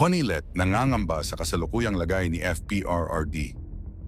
Honeylet nangangamba sa kasalukuyang lagay ni FPRRD.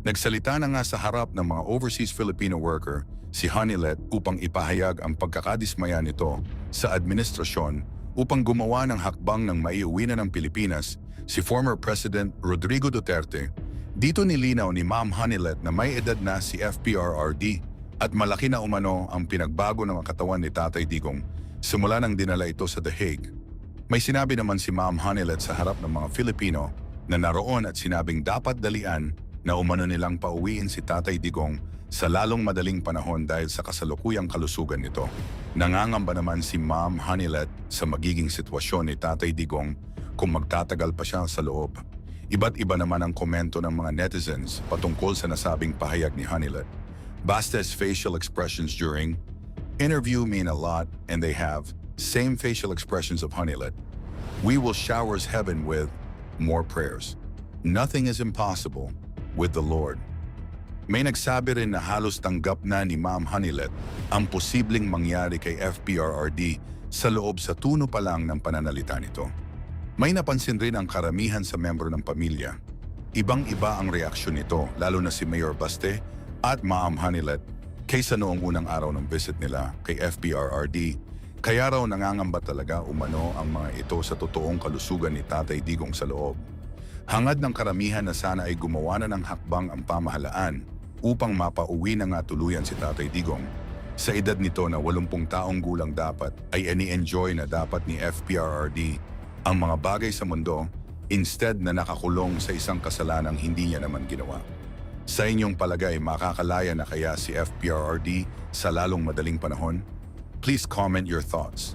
Nagsalita na nga sa harap ng mga overseas Filipino worker si Honeylet upang ipahayag ang pagkakadismaya nito sa administrasyon upang gumawa ng hakbang ng maiuwi na ng Pilipinas si former President Rodrigo Duterte. Dito nilinaw ni Ma'am Honeylet na may edad na si FPRRD at malaki na umano ang pinagbago ng katawan ni Tatay Digong simula nang dinala ito sa The Hague. May sinabi naman si Ma'am Honeylet sa harap ng mga Filipino na naroon at sinabing dapat dalian na umano nilang pauwiin si Tatay Digong sa lalong madaling panahon dahil sa kasalukuyang kalusugan nito. Nangangamba naman si Ma'am Honeylet sa magiging sitwasyon ni Tatay Digong kung magtatagal pa siya sa loob. Iba't iba naman ang komento ng mga netizens patungkol sa nasabing pahayag ni Honeylet. Basta's facial expressions during interview mean a lot, and they have same facial expressions of Honeylet. We will shower heaven with more prayers. Nothing is impossible with the Lord. May nagsabi rin na halos tanggap na ni Ma'am Honeylet ang posibleng mangyari kay FPRRD sa loob sa tuno pa lang ng pananalita nito. May napansin rin ang karamihan sa membro ng pamilya. Ibang-iba ang reaksyon nito, lalo na si Mayor Baste at Ma'am Honeylet kaysa noong unang araw ng visit nila kay FPRRD. Kaya raw nangangamba talaga umano ang mga ito sa totoong kalusugan ni Tatay Digong sa loob. Hangad ng karamihan na sana ay gumawa na ng hakbang ang pamahalaan upang mapauwi na nga tuluyan si Tatay Digong. Sa edad nito na 80 taong gulang dapat ay ini-enjoy na dapat ni FPRRD ang mga bagay sa mundo instead na nakakulong sa isang kasalanang hindi niya naman ginawa. Sa inyong palagay, makakalaya na kaya si FPRRD sa lalong madaling panahon? Please comment your thoughts.